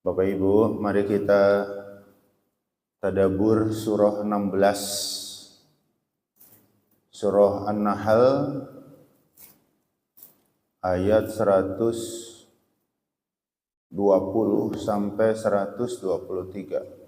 Bapak Ibu, mari kita tadabbur surah 16, surah An-Nahl ayat 120 sampai 123.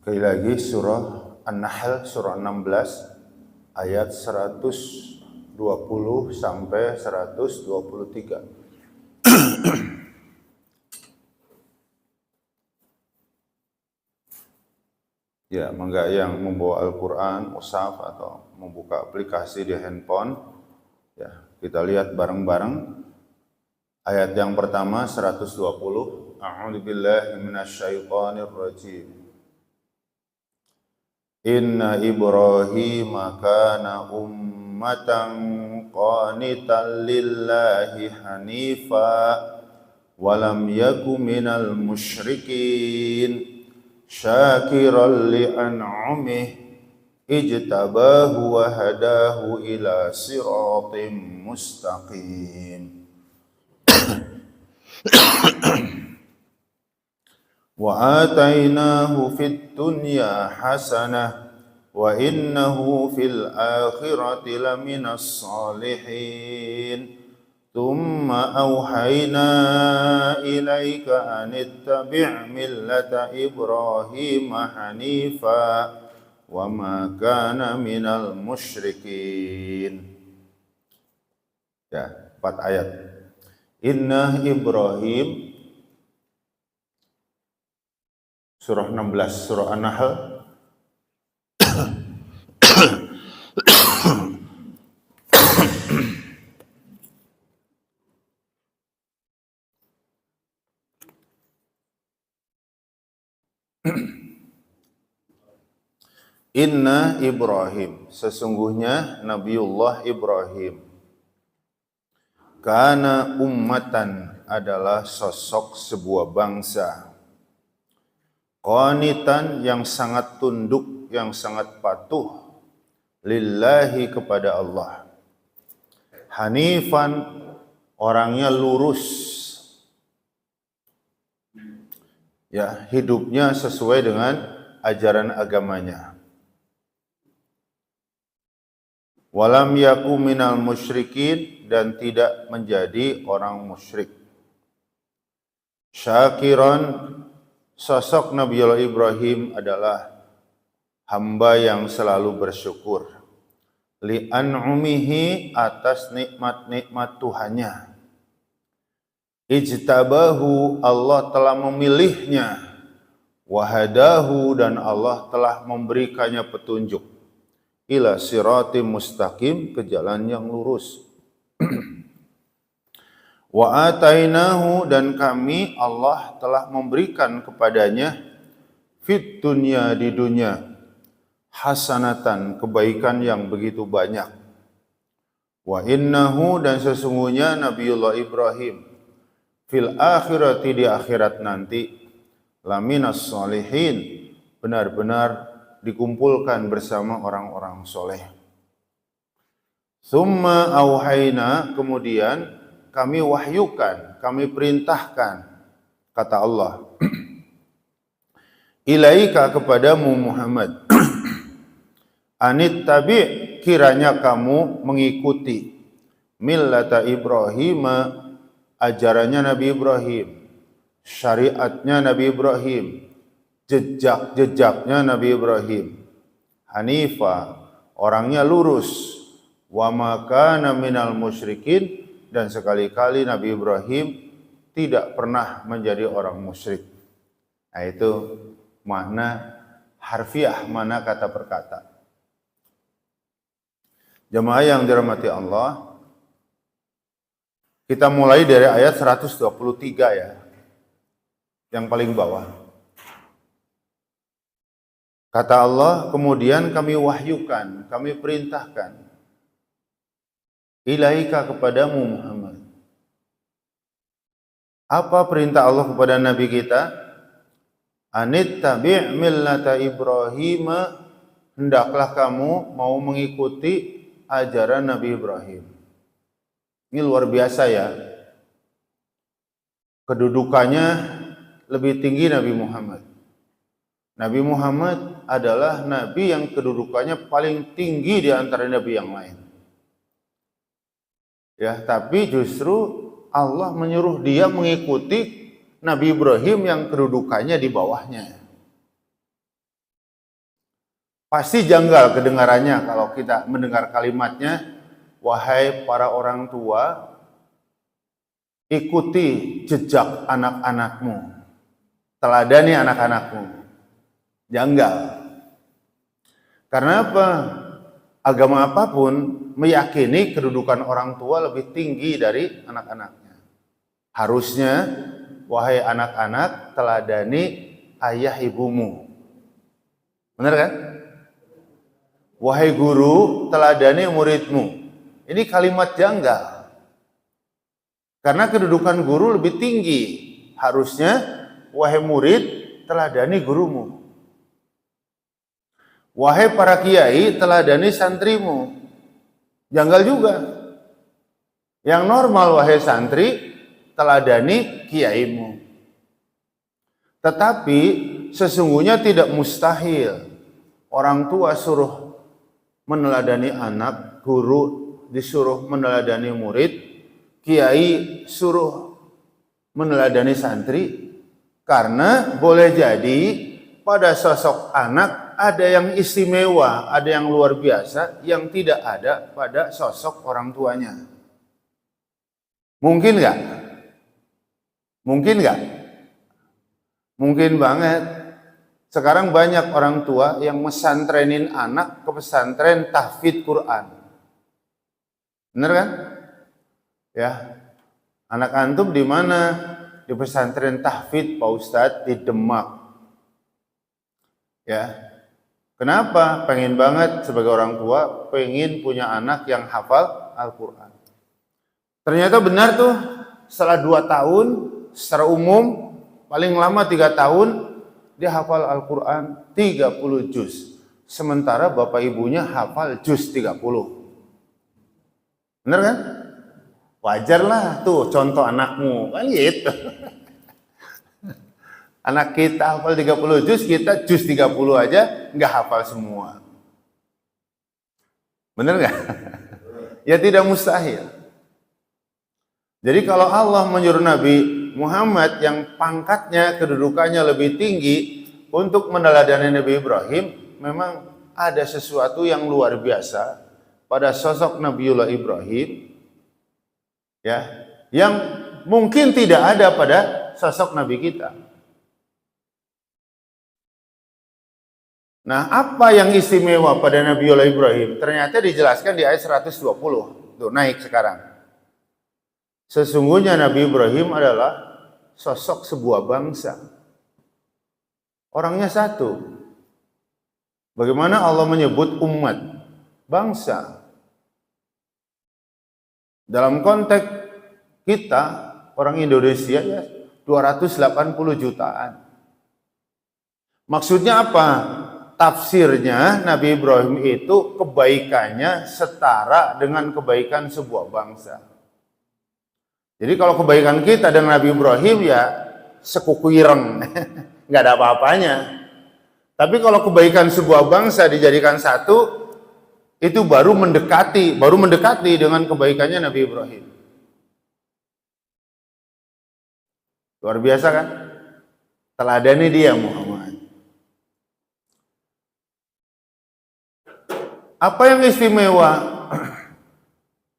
Sekali lagi surah An-Nahl surah 16 ayat 120 sampai 123. Ya, mangga yang membawa Al-Qur'an, mushaf atau membuka aplikasi di handphone, ya, kita lihat bareng-bareng. Ayat yang pertama 120. A'udzubillahi minasyaitonir rajim. Inna Ibrahim kana ummatan qanitan lillahi hanifa walam yaku minal musyrikin syakiran li'an'umih ijtabahu wa hadahu ila siratim mustaqim. Wa atainahu fid dunya hasanah wa innahu fil akhirati laminas salihin. Thumma awhayna ilaika an ittabi' millata Ibrahim hanifa wa ma kana minal musyrikin. Ya, 4 ayat. Inna Ibrahim surah 16, surah An-Nahl Inna Ibrahim, sesungguhnya Nabiullah Ibrahim, kana ummatan, adalah sosok sebuah bangsa, qanitan, yang sangat tunduk, yang sangat patuh, lillahi, kepada Allah, hanifan, orangnya lurus, ya, hidupnya sesuai dengan ajaran agamanya. Walam yaku minal musyrikin, dan tidak menjadi orang musyrik. Syakiran, sosok Nabiullah Ibrahim adalah hamba yang selalu bersyukur, li'an'umihi, atas nikmat-nikmat Tuhannya. Ijtabahu, Allah telah memilihnya, wahadahu, dan Allah telah memberikannya petunjuk, ila siratim mustaqim, ke jalan yang lurus. Wa atainahu, dan kami, Allah telah memberikan kepadanya, fit dunya, di dunia, hasanatan, kebaikan yang begitu banyak. Wa innahu, dan sesungguhnya Nabiullah Ibrahim, fil akhirati, di akhirat nanti, laminas sholihin, benar-benar dikumpulkan bersama orang-orang soleh. Summa auhayna, kemudian kami wahyukan, kami perintahkan, kata Allah, ilaika, kepadamu Muhammad, anittabi', kiranya kamu mengikuti, millata Ibrahim, ajarannya Nabi Ibrahim, syariatnya Nabi Ibrahim, jejak-jejaknya Nabi Ibrahim, hanifa, orangnya lurus, wa ma kana minal musyrikin, dan sekali-kali Nabi Ibrahim tidak pernah menjadi orang musyrik. Nah, itu makna harfiah, mana kata per kata. Jemaah yang dirahmati Allah, kita mulai dari ayat 123 ya, yang paling bawah. Kata Allah, kemudian kami wahyukan, kami perintahkan ilaika kepadamu Muhammad. Apa perintah Allah kepada Nabi kita? Anittabi' millata Ibrahim, hendaklah kamu mau mengikuti ajaran Nabi Ibrahim. Ini luar biasa ya. Kedudukannya lebih tinggi Nabi Muhammad. Nabi Muhammad adalah Nabi yang kedudukannya paling tinggi di antara Nabi yang lain. Ya, tapi justru Allah menyuruh dia mengikuti Nabi Ibrahim yang kedudukannya di bawahnya. Pasti janggal kedengarannya kalau kita mendengar kalimatnya, wahai para orang tua, ikuti jejak anak-anakmu, teladani anak-anakmu. Janggal. Karena apa? Agama apapun meyakini kedudukan orang tua lebih tinggi dari anak-anaknya. Harusnya, wahai anak-anak, teladani ayah ibumu. Benar kan? Wahai guru, teladani muridmu. Ini kalimat janggal. Karena kedudukan guru lebih tinggi. Harusnya, wahai murid, teladani gurumu. Wahai para kiai, teladani santrimu. Janggal juga. Yang normal, wahai santri, teladani kiaimu. Tetapi sesungguhnya tidak mustahil orang tua suruh meneladani anak, guru disuruh meneladani murid, kiai suruh meneladani santri, karena boleh jadi pada sosok anak ada yang istimewa, ada yang luar biasa yang tidak ada pada sosok orang tuanya. Mungkin nggak? Mungkin nggak? Mungkin banget. Sekarang banyak orang tua yang mesantrenin anak ke pesantren tahfidz Quran. Bener kan? Ya. Anak antum di mana? Di pesantren tahfidz Pak Ustadz di Demak. Ya. Kenapa? Pengen banget sebagai orang tua, pengen punya anak yang hafal Al-Quran. Ternyata benar tuh, setelah 2 tahun, secara umum, paling lama 3 tahun, dia hafal Al-Quran 30 juz. Sementara bapak ibunya hafal juz 30. Benar kan? Wajar lah tuh contoh anakmu, kan gitu. Anak kita hafal 30 juz, kita juz 30 aja nggak hafal semua. Bener nggak? Ya tidak mustahil. Jadi kalau Allah menyuruh Nabi Muhammad yang pangkatnya, kedudukannya lebih tinggi untuk meneladani Nabi Ibrahim, memang ada sesuatu yang luar biasa pada sosok Nabiullah Ibrahim, ya, yang mungkin tidak ada pada sosok Nabi kita. Nah, apa yang istimewa pada Nabiullah Ibrahim? Ternyata dijelaskan di ayat 120. Tuh, naik sekarang. Sesungguhnya Nabi Ibrahim adalah sosok sebuah bangsa. Orangnya satu. Bagaimana Allah menyebut umat? Bangsa. Dalam konteks kita, orang Indonesia ya 280 jutaan. Maksudnya apa? Tafsirnya Nabi Ibrahim itu kebaikannya setara dengan kebaikan sebuah bangsa. Jadi kalau kebaikan kita dan Nabi Ibrahim ya sekuku ireng, nggak ada apa-apanya. Tapi kalau kebaikan sebuah bangsa dijadikan satu, itu baru mendekati dengan kebaikannya Nabi Ibrahim. Luar biasa kan? Teladani dia Muhammad. Apa yang istimewa?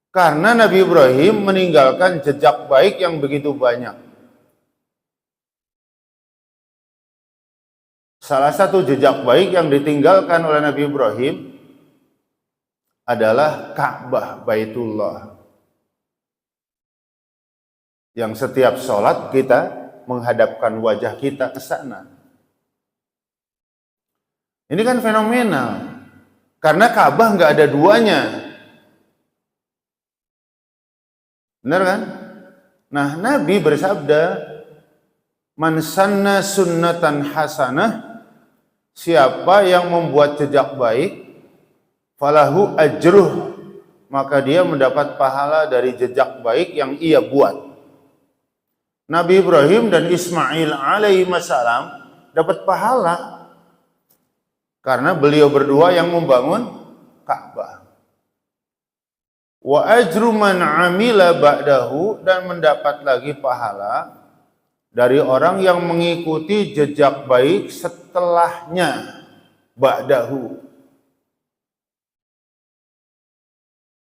Karena Nabi Ibrahim meninggalkan jejak baik yang begitu banyak. Salah satu jejak baik yang ditinggalkan oleh Nabi Ibrahim adalah Ka'bah Baitullah. Yang setiap sholat kita menghadapkan wajah kita ke sana. Ini kan fenomenal. Karena Ka'bah nggak ada duanya. Benar kan? Nah, Nabi bersabda, "Man sanna sunnatan hasanah," siapa yang membuat jejak baik, falahu ajruh, maka dia mendapat pahala dari jejak baik yang ia buat. Nabi Ibrahim dan Ismail alaihi salam dapat pahala karena beliau berdua yang membangun Ka'bah. Wa ajru man amila ba'dahu, dan mendapat lagi pahala dari orang yang mengikuti jejak baik setelahnya, ba'dahu.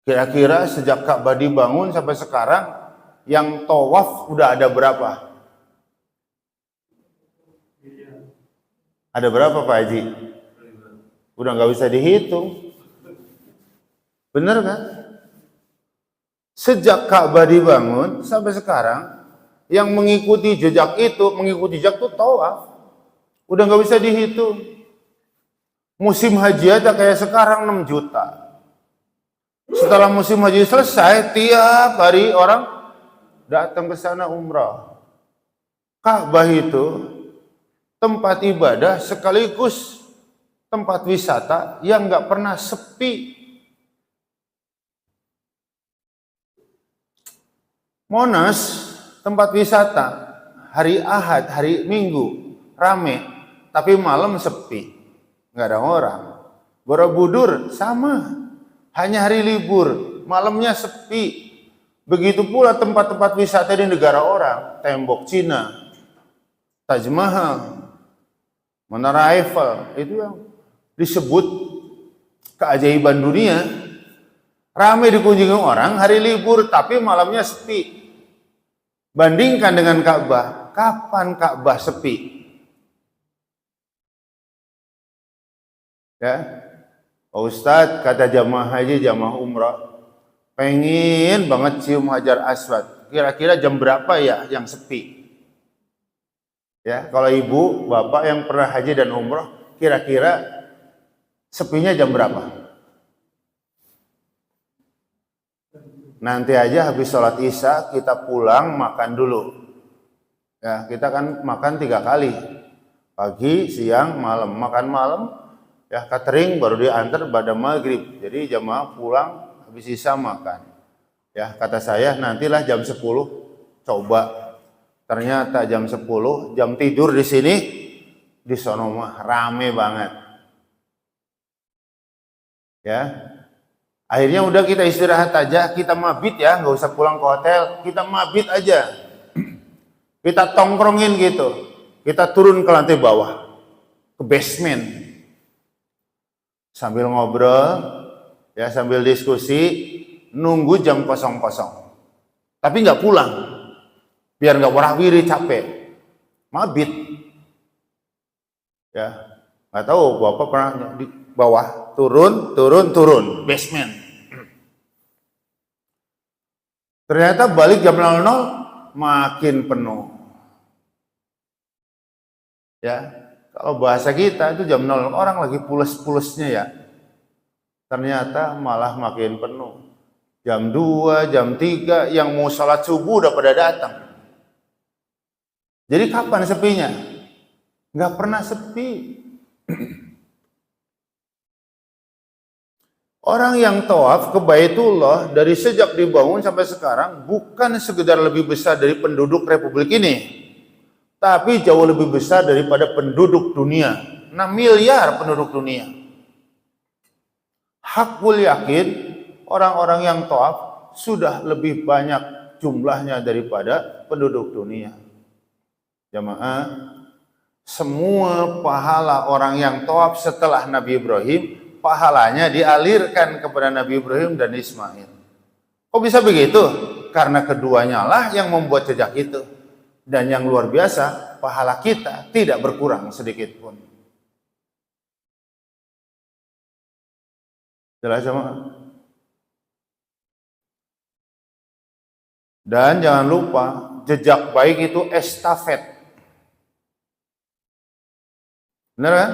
Kira-kira sejak Ka'bah dibangun sampai sekarang yang tawaf udah ada berapa? Ada berapa Pak Haji? Udah nggak bisa dihitung. Bener kan? Sejak Ka'bah dibangun sampai sekarang yang mengikuti jejak itu tawaf. Udah nggak bisa dihitung. Musim haji aja kayak sekarang 6 juta. Setelah musim haji selesai, tiap hari orang datang ke sana umrah. Ka'bah itu tempat ibadah sekaligus tempat wisata yang nggak pernah sepi. Monas, tempat wisata, hari Ahad, hari Minggu, rame, tapi malam sepi, nggak ada orang. Borobudur sama, hanya hari libur, malamnya sepi. Begitu pula tempat-tempat wisata di negara orang, tembok Cina, Taj Mahal, Menara Eiffel, itu yang disebut keajaiban dunia. Ramai dikunjungi orang hari libur, tapi malamnya sepi. Bandingkan dengan Ka'bah, kapan Ka'bah sepi? Ya, Ustadz, kata jamaah haji, jamaah umrah, pengen banget cium Hajar Aswad. Kira-kira jam berapa ya yang sepi? Ya, kalau ibu, bapak yang pernah haji dan umrah, kira-kira sepinya jam berapa? Nanti aja habis sholat isya kita pulang makan dulu. Ya, kita kan makan 3 kali, pagi, siang, malam. Makan malam, ya catering baru diantar pada maghrib. Jadi jamaah pulang habis isya makan. Ya, kata saya nantilah jam 10 coba. Ternyata jam 10 jam tidur di sini, di sono mah rame banget. Ya. Akhirnya udah kita istirahat aja, kita mabit ya, nggak usah pulang ke hotel, kita mabit aja. Kita tongkrongin gitu, kita turun ke lantai bawah, ke basement. Sambil ngobrol, ya sambil diskusi, nunggu jam 00. Tapi nggak pulang, biar nggak warawiri capek, mabit. Ya, nggak tahu Bapak pernah di bawah, turun, basement. Ternyata balik jam 00 makin penuh. Ya, kalau bahasa kita itu jam 00 orang lagi pules-pulesnya ya. Ternyata malah makin penuh. Jam 2, jam 3 yang mau sholat subuh udah pada datang. Jadi kapan sepinya? Nggak pernah sepi. Orang yang tawaf ke Baitullah dari sejak dibangun sampai sekarang bukan sekedar lebih besar dari penduduk Republik ini, tapi jauh lebih besar daripada penduduk dunia. 6 miliar penduduk dunia. Hakul yakin orang-orang yang tawaf sudah lebih banyak jumlahnya daripada penduduk dunia. Jamaah, semua pahala orang yang tawaf setelah Nabi Ibrahim, pahalanya dialirkan kepada Nabi Ibrahim dan Ismail. Kok bisa begitu? Karena keduanya lah yang membuat jejak itu. Dan yang luar biasa, pahala kita tidak berkurang sedikit pun. Jelas sama? Dan jangan lupa, jejak baik itu estafet. Benar kan?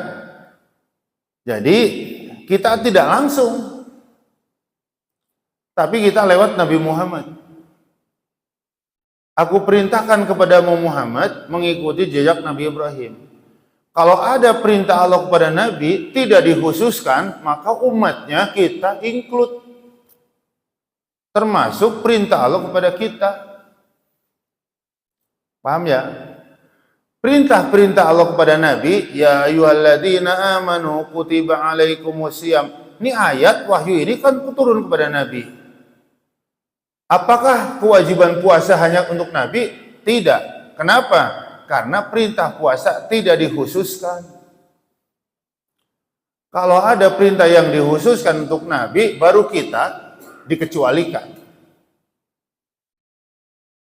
Jadi kita tidak langsung, tapi kita lewat Nabi Muhammad. Aku perintahkan kepadamu Muhammad mengikuti jejak Nabi Ibrahim. Kalau ada perintah Allah kepada Nabi tidak dikhususkan, maka umatnya kita include. Termasuk perintah Allah kepada kita. Paham ya? Perintah-perintah Allah kepada Nabi, ya ayyuhalladzina amanu kutiba alaikumusiyam. Ini ayat wahyu ini kan turun kepada Nabi. Apakah kewajiban puasa hanya untuk Nabi? Tidak. Kenapa? Karena perintah puasa tidak dikhususkan. Kalau ada perintah yang dikhususkan untuk Nabi, baru kita dikecualikan.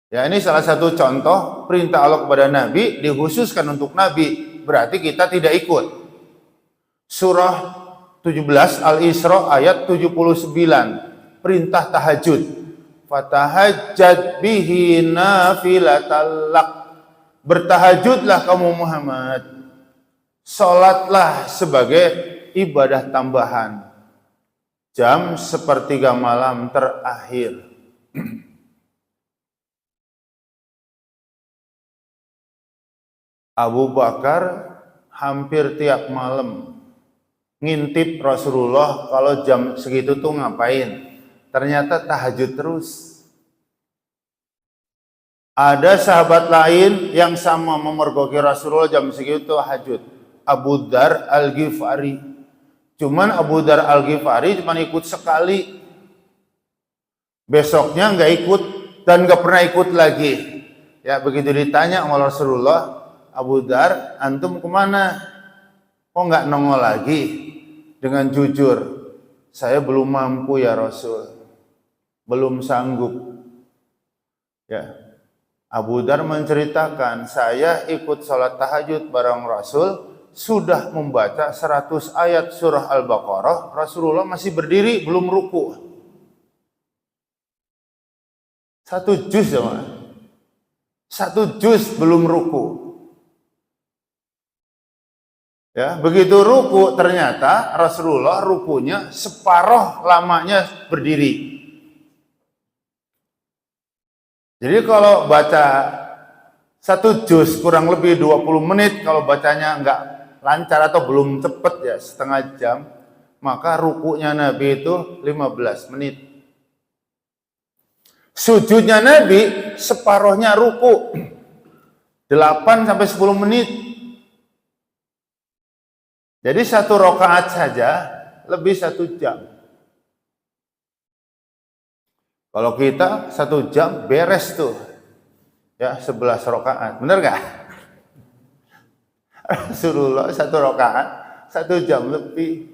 Ya, ini salah satu contoh perintah Allah kepada Nabi dikhususkan untuk Nabi, berarti kita tidak ikut. Surah 17 Al-Isra ayat 79, perintah tahajud. Fatahajjad bihi nafilatal lak. Bertahajudlah kamu Muhammad, sholatlah sebagai ibadah tambahan jam sepertiga malam terakhir. Abu Bakar hampir tiap malam ngintip Rasulullah kalau jam segitu tuh ngapain. Ternyata tahajud terus. Ada sahabat lain yang sama memergoki Rasulullah jam segitu tahajud. Abu Dar Al-Ghifari. Cuman Abu Dar Al-Ghifari cuma ikut sekali. Besoknya nggak ikut dan nggak pernah ikut lagi. Ya, begitu ditanya sama Rasulullah, Abu Dar, antum kemana? Kok nggak nongol lagi? Dengan jujur, saya belum mampu ya Rasul, belum sanggup. Ya, Abu Dar menceritakan, saya ikut sholat tahajud bareng Rasul, sudah membaca 100 ayat surah Al-Baqarah, Rasulullah masih berdiri, belum ruku. 1 juz ya, 1 juz belum ruku. Ya, begitu ruku ternyata Rasulullah rukunya separuh lamanya berdiri. Jadi kalau baca 1 juz kurang lebih 20 menit, kalau bacanya enggak lancar atau belum cepet ya setengah jam, maka rukunya Nabi itu 15 menit. Sujudnya Nabi separuhnya ruku 8 sampai 10 menit. Jadi 1 rakaat saja lebih 1 jam. Kalau kita 1 jam beres tuh, ya 11 rakaat, bener gak? Rasulullah 1 rakaat 1 jam lebih.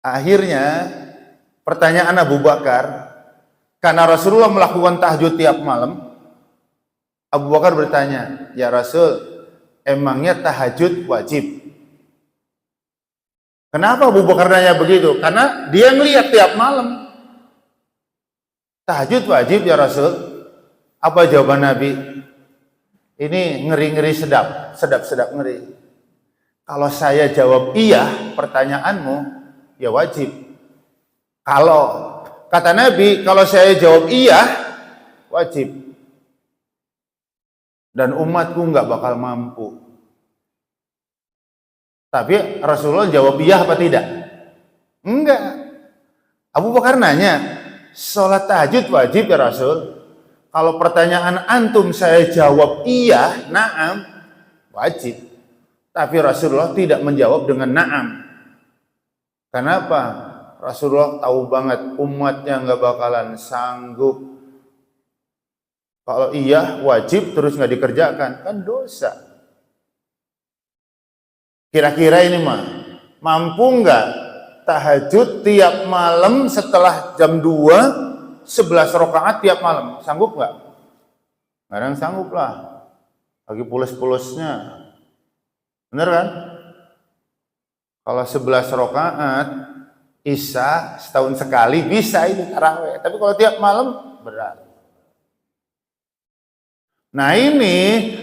Akhirnya pertanyaan Abu Bakar, karena Rasulullah melakukan tahajud tiap malam, Abu Bakar bertanya, ya Rasul, emangnya tahajud wajib? Kenapa Abu Bakar nanya begitu? Karena dia ngelihat tiap malam. Tahajud wajib ya Rasul? Apa jawaban Nabi? Ini ngeri-ngeri sedap, sedap-sedap ngeri. Kalau saya jawab iya pertanyaanmu, ya wajib. Kalau kata Nabi, kalau saya jawab iya, wajib. Dan umatku nggak bakal mampu. Tapi Rasulullah jawab iya apa tidak? Enggak. Abu Bakar nanya, sholat tahajud wajib ya Rasul? Kalau pertanyaan antum saya jawab iya, na'am, wajib. Tapi Rasulullah tidak menjawab dengan na'am. Kenapa? Rasulullah tahu banget umatnya nggak bakalan sanggup. Kalau iya wajib terus nggak dikerjakan, kan dosa. Kira-kira ini mah, mampu nggak tahajud tiap malam setelah jam 2, 11 rakaat tiap malam? Sanggup nggak? Kadang sanggup lah. Lagi pules-pulesnya. Bener kan? Kalau 11 rakaat, Isya setahun sekali bisa ini tarawih. Tapi kalau tiap malam, berat. Nah ini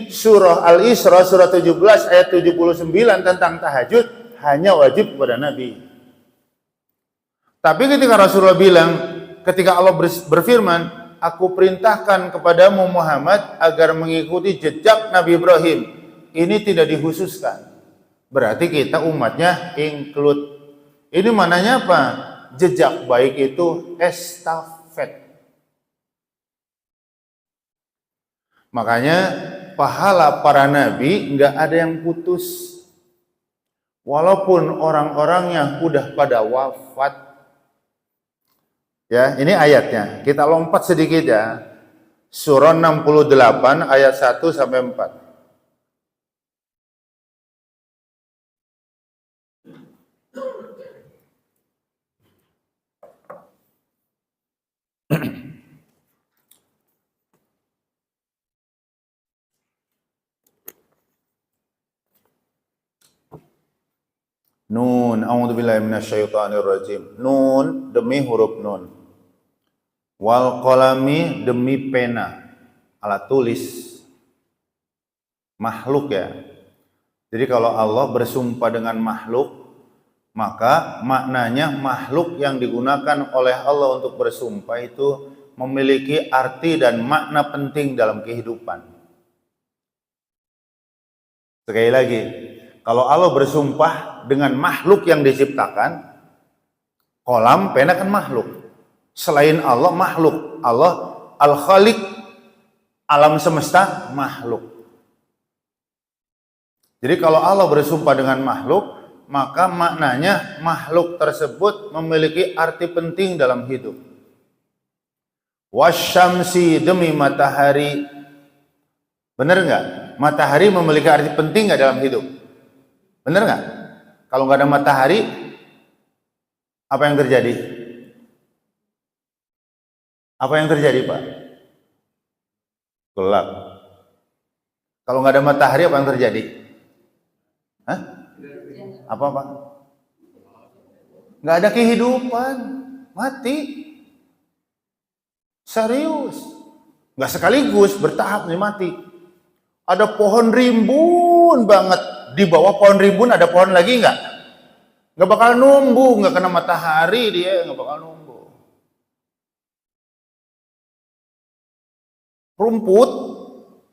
surah Al-Isra surah 17 ayat 79 tentang tahajud hanya wajib kepada Nabi. Tapi ketika Rasulullah bilang, ketika Allah berfirman, aku perintahkan kepadamu Muhammad agar mengikuti jejak Nabi Ibrahim. Ini tidak dikhususkan. Berarti kita umatnya include. Ini mananya apa? Jejak baik itu estafet. Makanya pahala para nabi nggak ada yang putus. Walaupun orang-orangnya udah pada wafat. Ya, ini ayatnya. Kita lompat sedikit ya. Surah 68 ayat 1 sampai 4. Nun, a'udzubillahi minasyaitonirrajim. Nun demi huruf nun. Wal qalami demi pena. Alat tulis. Makhluk ya. Jadi kalau Allah bersumpah dengan makhluk, maka maknanya makhluk yang digunakan oleh Allah untuk bersumpah itu memiliki arti dan makna penting dalam kehidupan. Sekali lagi, kalau Allah bersumpah dengan makhluk yang diciptakan, kolam, pena kan makhluk. Selain Allah, makhluk. Allah Al-Khaliq, alam semesta, makhluk. Jadi kalau Allah bersumpah dengan makhluk, maka maknanya makhluk tersebut memiliki arti penting dalam hidup. Wasyamsi demi matahari. Benar nggak? Matahari memiliki arti penting nggak dalam hidup? Benar nggak? Kalau nggak ada matahari, apa yang terjadi? Apa yang terjadi, Pak? Gelap. Kalau nggak ada matahari, apa yang terjadi? Hah? Apa, Pak? Nggak ada kehidupan, mati. Serius. Nggak sekaligus, bertahap nih mati. Ada pohon rimbun banget. Di bawah pohon rimbun ada pohon lagi nggak? Nggak bakal numbuh, nggak kena matahari dia, nggak bakal numbuh. Rumput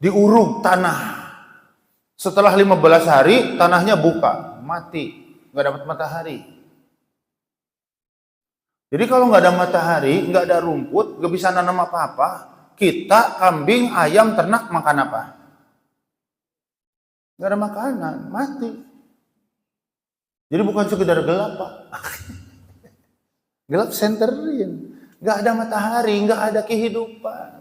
diuruk tanah. Setelah 15 hari tanahnya buka, mati, nggak dapat matahari. Jadi kalau nggak ada matahari, nggak ada rumput, nggak bisa nanam apa-apa. Kita, kambing, ayam, ternak makan apa? Nggak ada makanan, mati. Jadi bukan sekedar gelap, Pak. Gelap senterin. Nggak ada matahari, nggak ada kehidupan.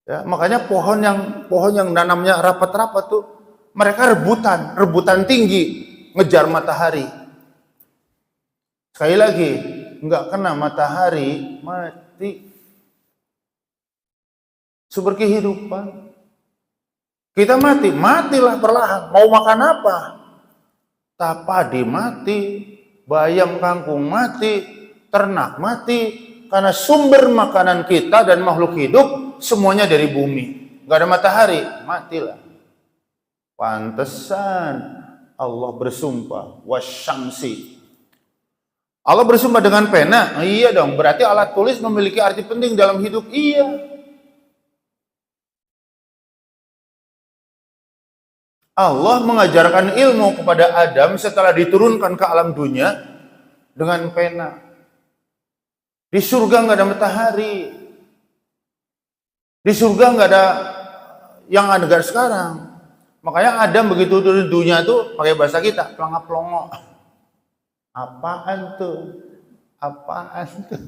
Ya, makanya pohon yang nanamnya rapat-rapat tuh, mereka rebutan tinggi, ngejar matahari. Sekali lagi, nggak kena matahari, mati. Sumber kehidupan. Kita matilah perlahan. Mau makan apa? Tapadi mati, bayam kangkung mati, ternak mati, karena sumber makanan kita dan makhluk hidup semuanya dari bumi. Gak ada matahari, matilah. Pantesan Allah bersumpah, wasyamsi. Allah bersumpah dengan pena. Iya dong, berarti alat tulis memiliki arti penting dalam hidup. Iya. Allah mengajarkan ilmu kepada Adam setelah diturunkan ke alam dunia dengan pena. Di surga nggak ada matahari. Di surga nggak ada yang ada sekarang. Makanya Adam begitu turun dunia tuh pakai bahasa kita, pelangap-pelongo. Apaan tuh? Apaan tuh?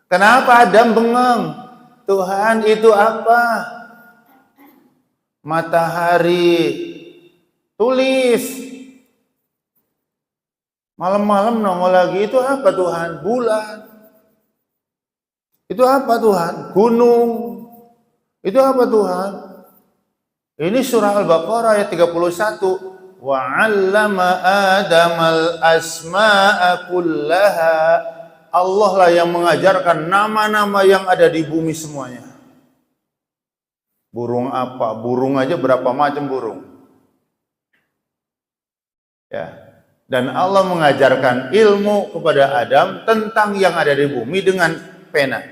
Kenapa Adam bengong? Tuhan itu apa? Matahari, tulis. Malam-malam nongol lagi, itu apa Tuhan? Bulan. Itu apa Tuhan? Gunung. Itu apa Tuhan? Ini surah Al-Baqarah ayat 31. Wa 'allama Adamal asma'a kullaha. Allah lah yang mengajarkan nama-nama yang ada di bumi semuanya. Burung apa? Burung aja berapa macam burung. Ya. Dan Allah mengajarkan ilmu kepada Adam tentang yang ada di bumi dengan pena.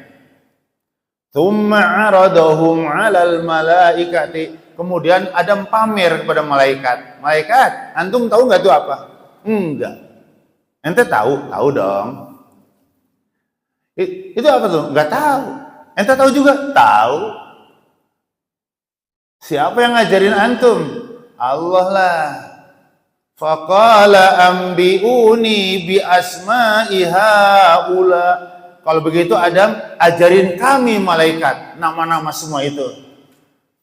Tsumma 'aradahum 'alal malaikati. Kemudian Adam pamer kepada malaikat. Malaikat, antum tahu nggak itu apa? Enggak. Ente tahu? Tahu dong. Itu apa tuh? Enggak tahu. Ente tahu juga? Tahu. Siapa yang ngajarin antum? Allah lah. Faqala ambiuni bi asma'i haula. Kalau begitu Adam, ajarin kami malaikat nama-nama semua itu.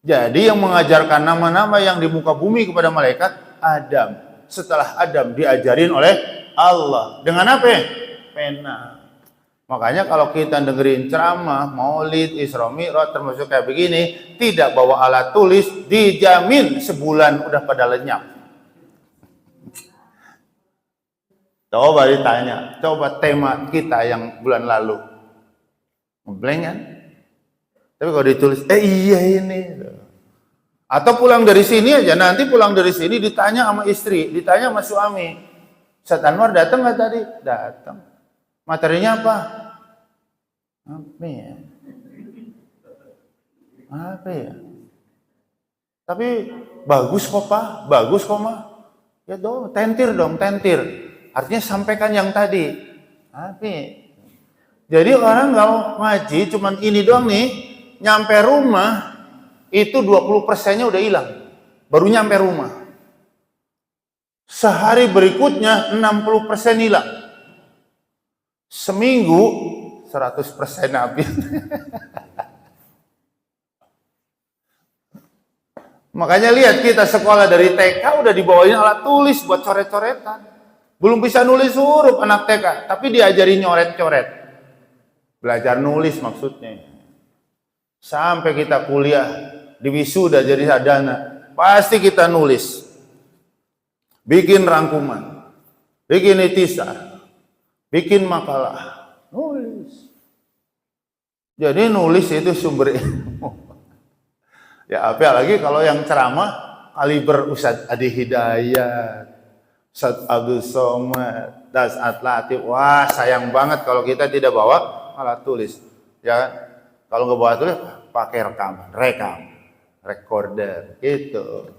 Jadi yang mengajarkan nama-nama yang di muka bumi kepada malaikat Adam. Setelah Adam diajarin oleh Allah. Dengan apa? Pena. Makanya kalau kita dengerin ceramah, maulid, Isra Mi'raj termasuk kayak begini, tidak bawa alat tulis, dijamin sebulan udah pada lenyap. Coba ditanya, coba tema kita yang bulan lalu. Ngeblank kan? Tapi kalau ditulis, iya ini. Atau pulang dari sini aja, nanti pulang dari sini ditanya sama istri, ditanya sama suami. Ustaz Anwar datang nggak tadi? Datang. Materinya apa? Apa ya? Apa ya? Tapi bagus kok Pak, bagus kok Ma. Ya dong, tentir dong, tentir. Artinya sampaikan yang tadi. Tapi jadi orang kalau ngaji cuman ini doang nih, nyampe rumah itu 20%-nya udah hilang. Baru nyampe rumah. Sehari berikutnya 60% hilang. Seminggu 100% habis. Makanya lihat kita sekolah dari TK udah dibawain alat tulis buat coret-coretan. Belum bisa nulis huruf anak TK, tapi diajari nyoret-coret. Belajar nulis maksudnya. Sampai kita kuliah, di wisuda jadi sarjana, pasti kita nulis. Bikin rangkuman, bikin itisar, bikin makalah, nulis. Jadi nulis itu sumber ilmu. Ya apalagi kalau yang ceramah kaliber Ustadz Adi Hidayat, Ustaz Abdul Somad, Dasat Latif. Wah, sayang banget kalau kita tidak bawa alat tulis. Ya, kalau nggak bawa tulis, pakai rekam, recorder, gitu.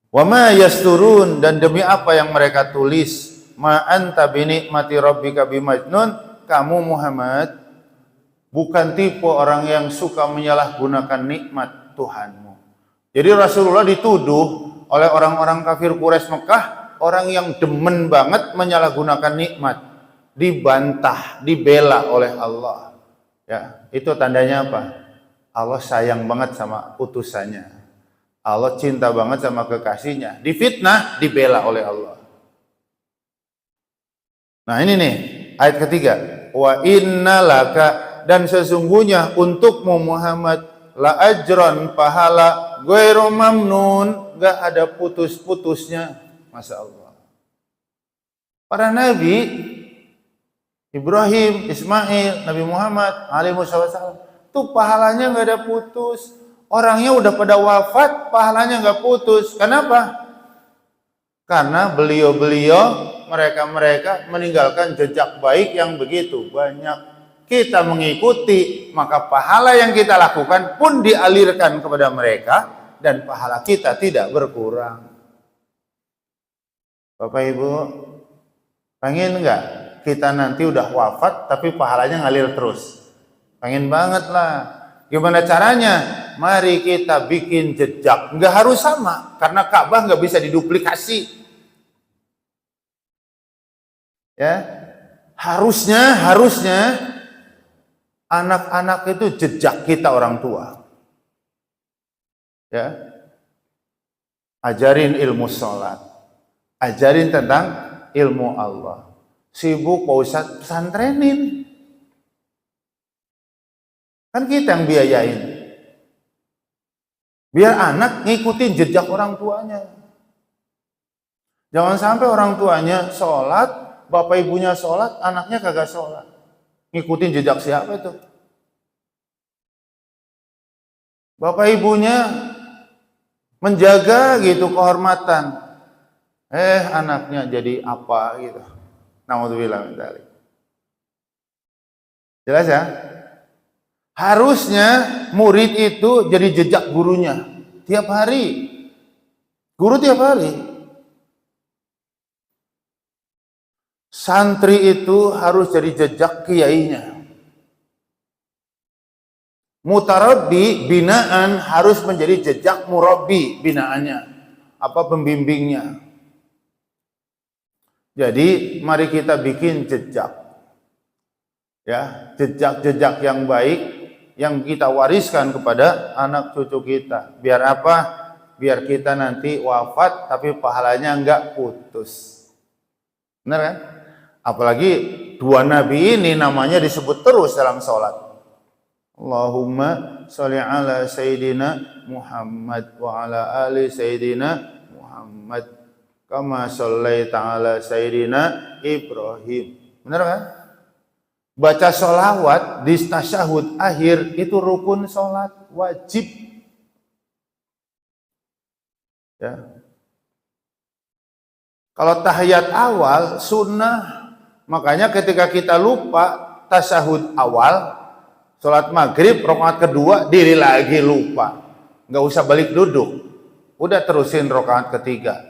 Wa ma yasturun, dan demi apa yang mereka tulis, ma anta bi nikmati rabbika bimajnun, kamu Muhammad bukan tipe orang yang suka menyalahgunakan nikmat Tuhanmu. Jadi Rasulullah dituduh oleh orang-orang kafir Quraisy Mekah, orang yang demen banget menyalahgunakan nikmat, dibantah, dibela oleh Allah. Ya, itu tandanya apa? Allah sayang banget sama utusannya. Allah cinta banget sama kekasihnya. Difitnah, dibela oleh Allah. Nah ini nih, ayat ketiga. Wa innalaka, dan sesungguhnya untukmu Muhammad, la ajran, pahala, ghairu mamnun, gak ada putus-putusnya. Masya Allah. Para nabi, Ibrahim, Ismail, Nabi Muhammad, alaihi wasallam, itu pahalanya gak ada putus. Orangnya udah pada wafat, pahalanya gak putus. Kenapa? Karena beliau-beliau, mereka-mereka meninggalkan jejak baik yang begitu banyak. Kita mengikuti, maka pahala yang kita lakukan pun dialirkan kepada mereka, dan pahala kita tidak berkurang. Bapak Ibu, pengen nggak kita nanti udah wafat tapi pahalanya ngalir terus? Pengen banget lah. Gimana caranya? Mari kita bikin jejak. Nggak harus sama, karena Ka'bah nggak bisa diduplikasi. Ya, harusnya anak-anak itu jejak kita orang tua. Ya, ajarin ilmu sholat, ajarin tentang ilmu Allah. Sibuk Pak Ustadz pesantrenin, kan kita yang biayain. Biar anak ngikutin jejak orang tuanya. Jangan sampai orang tuanya sholat, bapak ibunya sholat, anaknya kagak sholat. Ngikutin jejak siapa itu? Bapak ibunya menjaga gitu kehormatan. Anaknya jadi apa gitu. Naudzubillah min dzalik. Jelas ya? Harusnya murid itu jadi jejak gurunya tiap hari. Guru tiap hari. Santri itu harus jadi jejak kiainya. Mutarabbi binaan harus menjadi jejak murabbi binaannya. Apa pembimbingnya. Jadi mari kita bikin jejak. Ya, jejak-jejak yang baik yang kita wariskan kepada anak cucu kita. Biar apa? Biar kita nanti wafat tapi pahalanya enggak putus. Benar kan? Apalagi dua nabi ini namanya disebut terus dalam sholat. Allahumma sholli ala Sayyidina Muhammad wa ala ali Sayyidina Muhammad kama shollaita ala Sayyidina Ibrahim. Benar kan? Baca sholawat di tasyahud akhir itu rukun sholat, wajib. Ya. Kalau tahiyat awal sunnah, makanya ketika kita lupa tasyahud awal, sholat maghrib rakaat kedua diri lagi lupa, nggak usah balik duduk, udah terusin rakaat ketiga.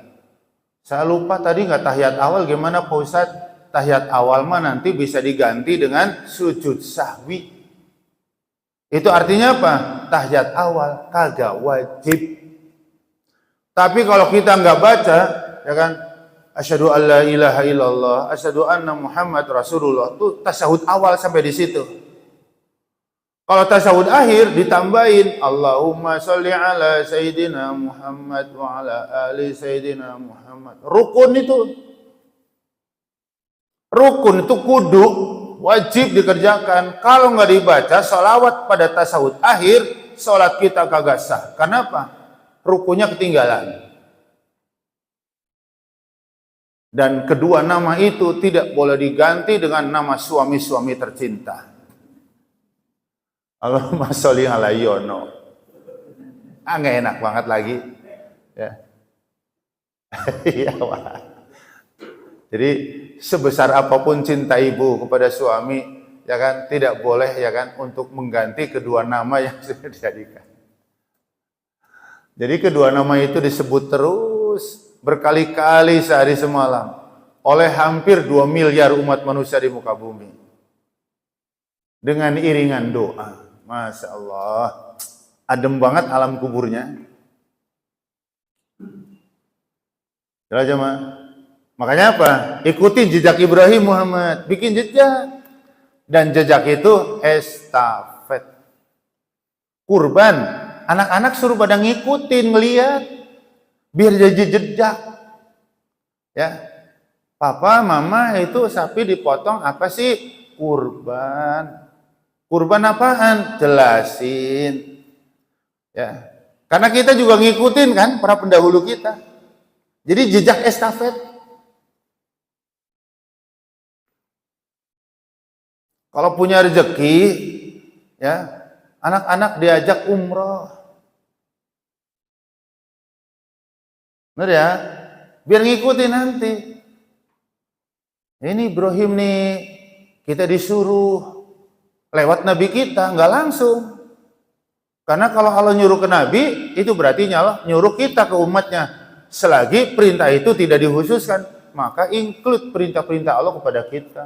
Saya lupa tadi nggak tahiyat awal, gimana Pak Ustadz? Tahiyat awal mah nanti bisa diganti dengan sujud sahwi. Itu artinya apa? Tahiyat awal kagak wajib. Tapi kalau kita nggak baca, ya kan? Asyhadu an la ilaha illallah, asyhadu anna Muhammad Rasulullah. Itu tasyahud awal sampai di situ. Kalau tasyahud akhir ditambahin Allahumma sholli ala Sayyidina Muhammad wa ala ali Sayyidina Muhammad. Rukun itu kudu wajib dikerjakan. Kalau nggak dibaca sholawat pada tasyahud akhir, sholat kita kagak sah. Kenapa? Rukunnya ketinggalan. Dan kedua nama itu tidak boleh diganti dengan nama suami-suami tercinta. Allahumma sholli ala Yono. Nggak enak banget lagi. Ya. Iya, Pak. Jadi sebesar apapun cinta ibu kepada suami, ya kan, tidak boleh ya kan untuk mengganti kedua nama yang sudah dijadikan. Jadi kedua nama itu disebut terus berkali-kali sehari semalam oleh hampir 2 miliar umat manusia di muka bumi. Dengan iringan doa. Masya Allah. Adem banget alam kuburnya. Jelas jemaah. Makanya apa? Ikuti jejak Ibrahim Muhammad. Bikin jejak. Dan jejak itu estafet. Kurban. Anak-anak suruh pada ngikutin, ngeliat. Biar jadi jejak. Ya. Papa, mama itu sapi dipotong apa sih? Kurban. Kurban apaan? Jelasin. Ya. Karena kita juga ngikutin kan para pendahulu kita. Jadi jejak estafet. Kalau punya rezeki, ya, anak-anak diajak umroh. Benar ya? Biar ngikutin nanti. Ini Ibrahim nih, kita disuruh lewat Nabi kita, nggak langsung. Karena kalau Allah nyuruh ke Nabi, itu berarti nyuruh kita ke umatnya. Selagi perintah itu tidak dikhususkan, maka include perintah-perintah Allah kepada kita.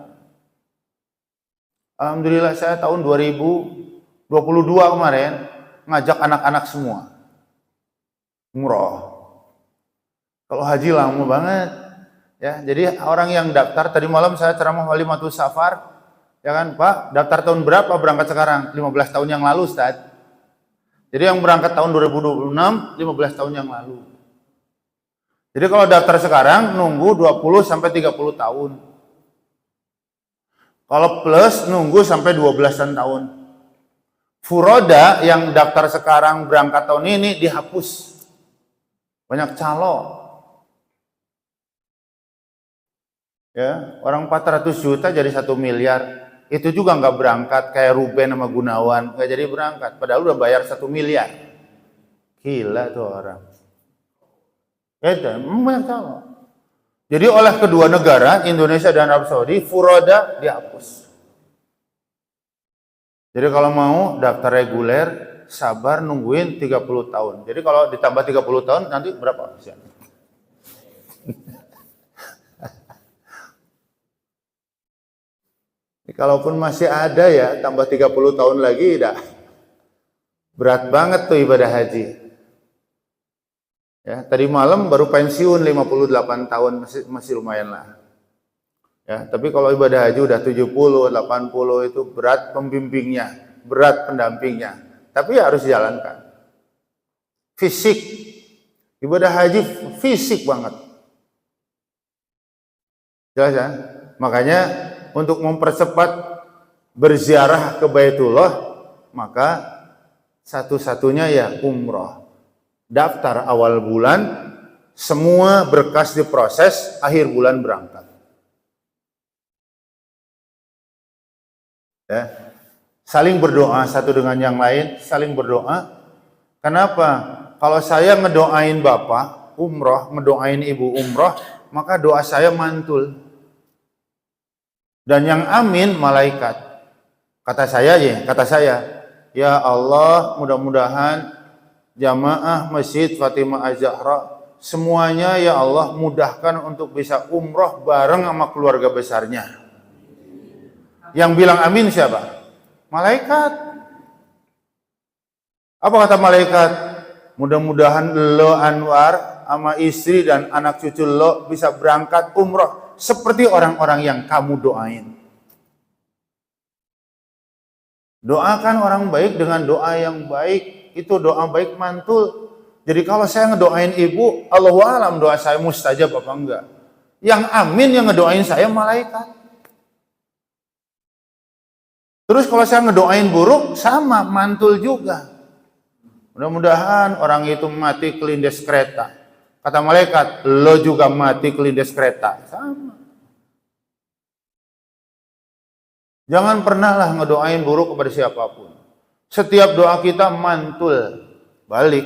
Alhamdulillah saya tahun 2022 kemarin ngajak anak-anak semua umroh. Kalau haji lama banget, ya. Jadi orang yang daftar tadi malam saya ceramah Walimatus Safar, ya kan Pak, daftar tahun berapa berangkat sekarang? 15 tahun yang lalu Ustaz. Jadi yang berangkat tahun 2026, 15 tahun yang lalu. Jadi kalau daftar sekarang nunggu 20 sampai 30 tahun. Kalau plus nunggu sampai 12-an tahun. Furoda yang daftar sekarang berangkat tahun ini dihapus. Banyak calo. Ya, orang 400 juta jadi 1 miliar. Itu juga nggak berangkat kayak Ruben sama Gunawan, nggak jadi berangkat. Padahal udah bayar 1 miliar. Gila tuh orang. Itu banyak tahu. Jadi oleh kedua negara, Indonesia dan Arab Saudi, furoda dihapus. Jadi kalau mau daftar reguler, sabar nungguin 30 tahun. Jadi kalau ditambah 30 tahun, nanti berapa? Kalaupun masih ada ya, tambah 30 tahun lagi, dah berat banget tuh ibadah haji. Ya, tadi malam baru pensiun 58 tahun, masih lumayan lah. Ya, tapi kalau ibadah haji udah 70, 80 itu berat pembimbingnya, berat pendampingnya. Tapi ya harus dijalankan. Fisik. Ibadah haji fisik banget. Jelas ya? Makanya untuk mempercepat berziarah ke Baitullah, maka satu-satunya ya umroh. Daftar awal bulan, semua berkas diproses, akhir bulan berangkat. Ya. Saling berdoa satu dengan yang lain, saling berdoa. Kenapa? Kalau saya ngedoain bapak umroh, ngedoain ibu umroh, maka doa saya mantul. Dan yang amin malaikat. Kata saya, ya Allah, mudah-mudahan jamaah Masjid Fatimah Az-Zahra semuanya ya Allah mudahkan untuk bisa umroh bareng sama keluarga besarnya. Yang bilang amin siapa? Malaikat. Apa kata malaikat? Mudah-mudahan lo Anwar sama istri dan anak cucu lo bisa berangkat umroh seperti orang-orang yang kamu doain. Doakan orang baik dengan doa yang baik. Itu doa baik mantul. Jadi kalau saya ngedoain ibu, Allahu a'lam doa saya mustajab apa enggak. Yang amin yang ngedoain saya malaikat. Terus kalau saya ngedoain buruk, sama, mantul juga. Mudah-mudahan orang itu mati kelindes kereta. Kata malaikat, lo juga mati kelindes kereta. Sama. Jangan pernahlah ngedoain buruk kepada siapapun. Setiap doa kita mantul balik.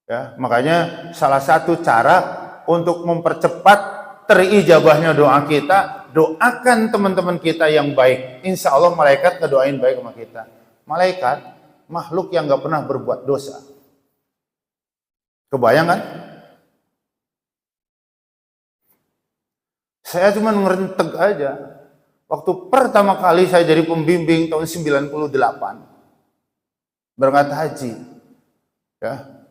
Ya, makanya salah satu cara untuk mempercepat terijabahnya doa kita, doakan teman-teman kita yang baik. Insya Allah malaikat ngedoain baik sama kita. Malaikat, makhluk yang gak pernah berbuat dosa. Kebayang kan? Saya cuma ngerenteg aja. Waktu pertama kali saya jadi pembimbing tahun 98, berangkat haji. Ya.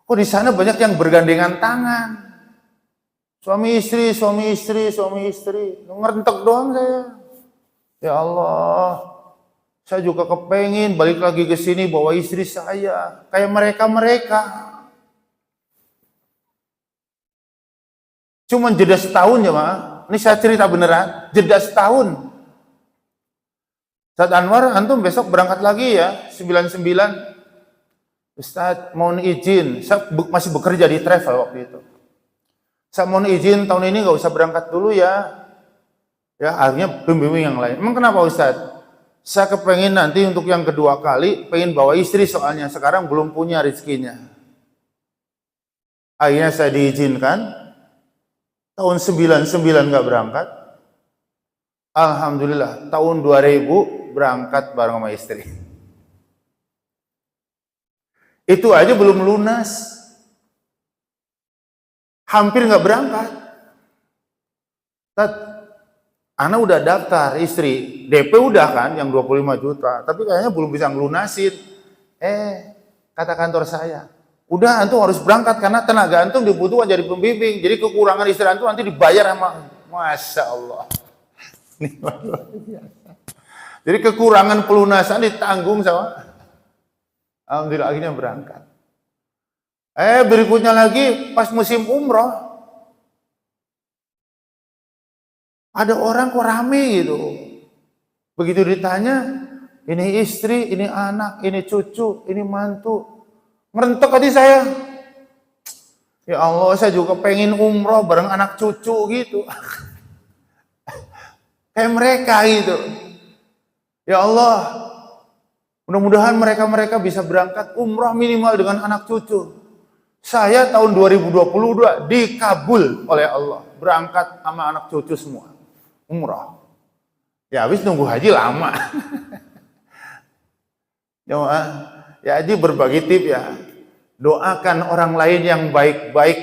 Kok di sana banyak yang bergandengan tangan. Suami istri, suami istri, suami istri. Ngerentek doang saya. Ya Allah, saya juga kepengen balik lagi ke sini bawa istri saya. Kayak mereka-mereka. Cuman jeda setahun ya, Mak. Ini saya cerita beneran. Jeda setahun. Ustaz Anwar, antum besok berangkat lagi ya, 99. Ustaz, mohon izin. Saya masih bekerja di travel waktu itu. Saya mohon izin tahun ini nggak usah berangkat dulu ya. Ya, akhirnya pembimbing yang lain. Emang kenapa Ustaz? Saya kepengen nanti untuk yang kedua kali, pengen bawa istri soalnya. Sekarang belum punya rezekinya. Akhirnya saya diizinkan. Tahun 99 nggak berangkat. Alhamdulillah, tahun 2000 berangkat bareng sama istri. Itu aja belum lunas. Hampir nggak berangkat. Ana udah daftar istri, DP udah kan yang 25 juta, tapi kayaknya belum bisa ngelunasin. Kata kantor saya, udah antum harus berangkat karena tenaga antum dibutuhkan jadi pembimbing. Jadi kekurangan istri antum nanti dibayar sama, Masya Allah. Jadi kekurangan pelunasan ditanggung sama. Alhamdulillah akhirnya berangkat. Berikutnya lagi pas musim umroh, ada orang kok rame gitu. Begitu ditanya, ini istri, ini anak, ini cucu, ini mantu. Ngerentek hati saya. Ya Allah, saya juga pengen umroh bareng anak cucu gitu. Kayak mereka gitu. Ya Allah, mudah-mudahan mereka bisa berangkat umroh minimal dengan anak cucu. Saya tahun 2022 dikabul oleh Allah. Berangkat sama anak cucu semua. Umroh. Ya habis nunggu haji lama. Ya haji berbagi tip ya. Doakan orang lain yang baik-baik.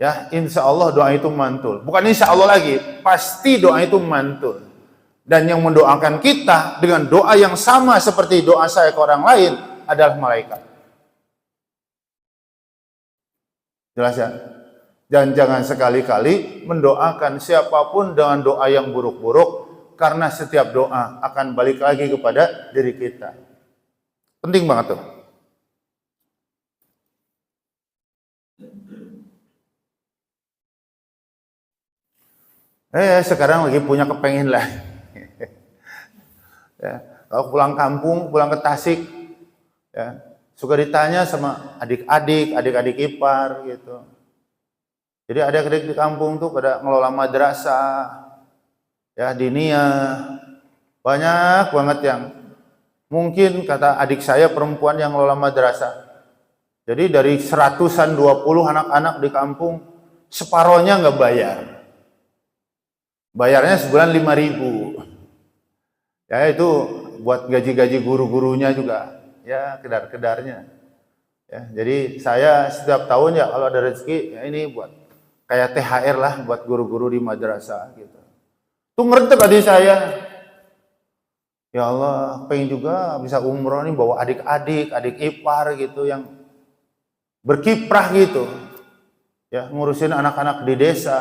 Ya, insya Allah doa itu mantul. Bukan insya Allah lagi, pasti doa itu mantul. Dan yang mendoakan kita dengan doa yang sama seperti doa saya ke orang lain adalah malaikat. Jelas ya? Dan jangan sekali-kali mendoakan siapapun dengan doa yang buruk-buruk, karena setiap doa akan balik lagi kepada diri kita. Penting banget tuh. Sekarang lagi punya kepengen lah. Ya, kalau pulang kampung, pulang ke Tasik, ya, suka ditanya sama adik-adik ipar gitu. Jadi adik-adik di kampung tuh pada ngelola madrasah, ya diniyah, banyak banget yang mungkin kata adik saya perempuan yang ngelola madrasah. Jadi dari 120 anak-anak di kampung, separohnya nggak bayar. Bayarnya sebulan 5.000. Ya itu buat gaji-gaji guru-gurunya juga, ya kedar-kedarnya. Ya, jadi saya setiap tahun ya kalau ada rezeki, ya ini buat kayak THR lah buat guru-guru di madrasah gitu. Tuh ngerti tadi saya. Ya Allah, pengen juga bisa umroh nih bawa adik-adik, adik ipar gitu yang berkiprah gitu. Ya, ngurusin anak-anak di desa,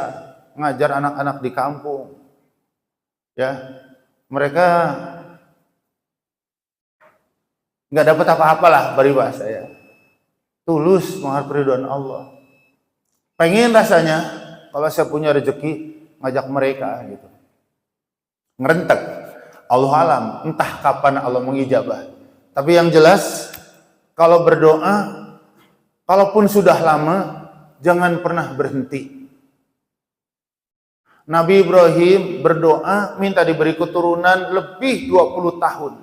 ngajar anak-anak di kampung. Ya, mereka nggak dapat apa-apa lah bari bahasa ya. Tulus mengharap ridwan Allah. Pengen rasanya kalau saya punya rezeki ngajak mereka gitu. Ngerentek. Allah alam, entah kapan Allah mengijabah. Tapi yang jelas kalau berdoa, kalaupun sudah lama, jangan pernah berhenti. Nabi Ibrahim berdoa minta diberi keturunan lebih 20 tahun.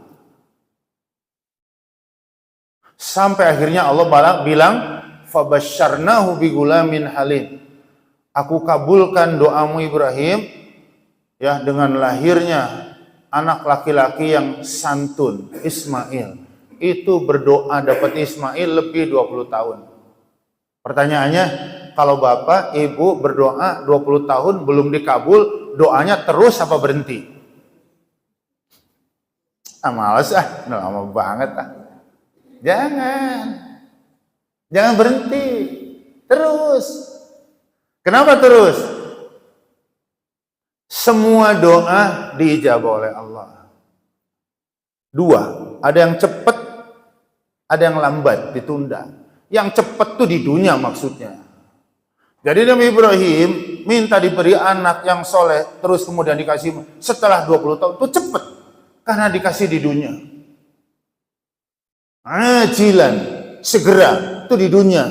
Sampai akhirnya Allah bilang, "Fabasyarnahu bigulamin halim." Aku kabulkan doamu Ibrahim ya dengan lahirnya anak laki-laki yang santun, Ismail. Itu berdoa dapat Ismail lebih 20 tahun. Pertanyaannya, kalau bapak, ibu berdoa 20 tahun belum dikabul, doanya terus apa berhenti? Males udah lama banget Jangan berhenti, terus. Kenapa terus? Semua doa diijabah oleh Allah. Dua, ada yang cepat, ada yang lambat, ditunda. Yang cepat tuh di dunia maksudnya. Jadi Nabi Ibrahim minta diberi anak yang soleh, terus kemudian dikasih setelah 20 tahun, itu cepat. Karena dikasih di dunia. Ajilan, segera, itu di dunia.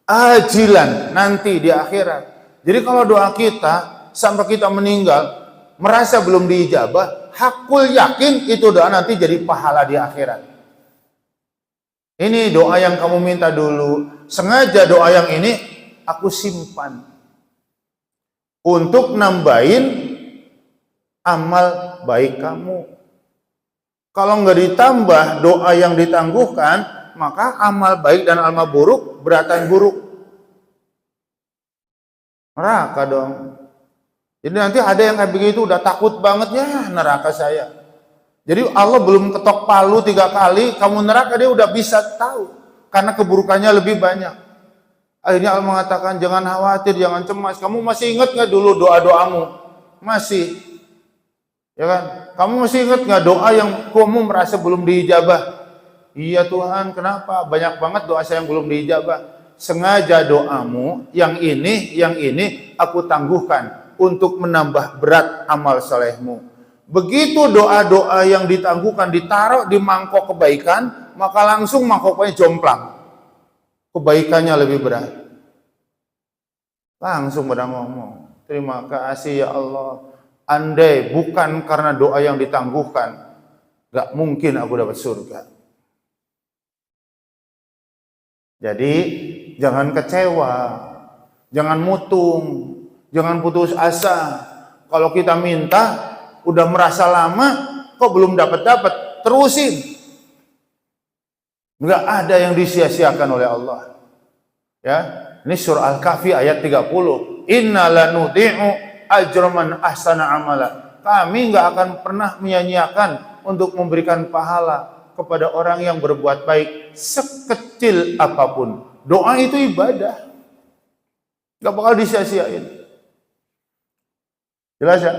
Ajilan, nanti di akhirat. Jadi kalau doa kita, sampai kita meninggal, merasa belum diijabah, hakul yakin itu doa nanti jadi pahala di akhirat. Ini doa yang kamu minta dulu. Sengaja doa yang ini aku simpan untuk nambahin amal baik kamu. Kalau nggak ditambah doa yang ditangguhkan, maka amal baik dan amal buruk beratan buruk. Neraka dong. Jadi nanti ada yang kayak begitu udah takut banget ya neraka saya. Jadi Allah belum ketok palu 3 kali, kamu neraka dia udah bisa tahu. Karena keburukannya lebih banyak. Akhirnya Allah mengatakan, jangan khawatir, jangan cemas. Kamu masih ingat gak dulu doa-doamu? Masih. Ya kan? Kamu masih ingat gak doa yang kamu merasa belum diijabah? Iya Tuhan, kenapa? Banyak banget doa saya yang belum diijabah. Sengaja doamu, yang ini aku tangguhkan untuk menambah berat amal solehmu. Begitu doa-doa yang ditangguhkan ditaruh di mangkok kebaikan, maka langsung mangkoknya jomplang. kebaikannya lebih berat. Langsung pada ngomong, terima kasih ya Allah. Andai bukan karena doa yang ditangguhkan, gak mungkin aku dapat surga. Jadi jangan kecewa, jangan mutung, jangan putus asa. Kalau kita minta, udah merasa lama, kok belum dapat, terusin. Enggak ada yang disia-siakan oleh Allah. Ya, ini surah Al-Kahfi ayat 30. Inna lanudhi'u ajra man ahsana amala. Kami enggak akan pernah menyia-nyiakan untuk memberikan pahala kepada orang yang berbuat baik sekecil apapun. Doa itu ibadah. Enggak bakal disia-siain. Jelas ya?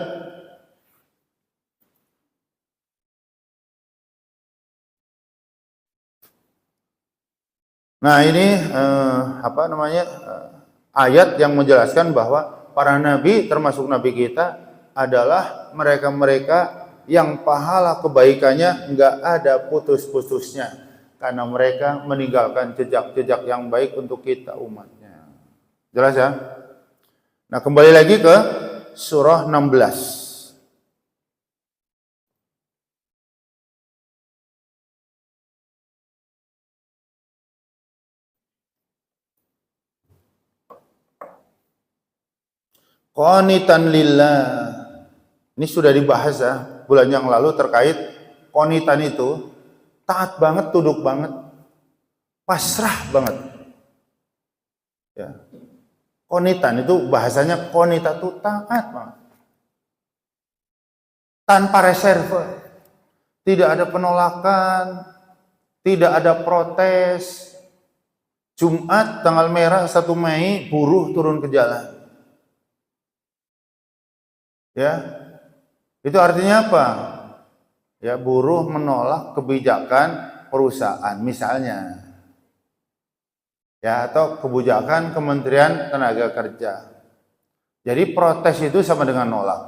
Nah, ini ayat yang menjelaskan bahwa para nabi termasuk nabi kita adalah mereka-mereka yang pahala kebaikannya enggak ada putus-putusnya karena mereka meninggalkan jejak-jejak yang baik untuk kita umatnya. Jelas ya? Nah, kembali lagi ke surah 16. Qanitan lillah. Ini sudah dibahas ya bulan yang lalu terkait qanitan itu taat banget, tunduk banget, pasrah banget. Ya. Qanitan itu bahasanya qanita itu taat banget. Tanpa reserve. Tidak ada penolakan, tidak ada protes. Jumat tanggal merah 1 Mei buruh turun ke jalan. Ya, itu artinya apa? Ya, buruh menolak kebijakan perusahaan misalnya, ya, atau kebijakan Kementerian Tenaga Kerja. Jadi protes itu sama dengan nolak.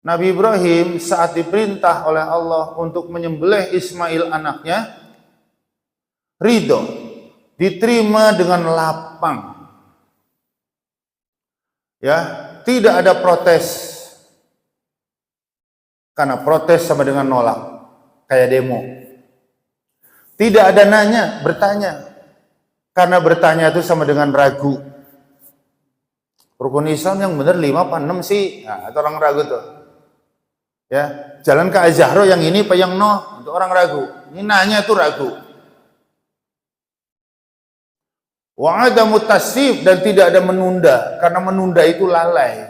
Nabi Ibrahim saat diperintah oleh Allah untuk menyembelih Ismail anaknya, ridho, diterima dengan lapang. Ya, tidak ada protes. Karena protes sama dengan nolak. Kayak demo. Tidak ada nanya, bertanya. Karena bertanya itu sama dengan ragu. Rukun Islam yang benar 5 apa 6 sih? Nah, itu orang ragu tuh. Ya, jalan ke Azharo yang ini apa yang no? Itu orang ragu. Ini nanya itu ragu. Wa adamu tasrif, dan tidak ada menunda, karena menunda itu lalai.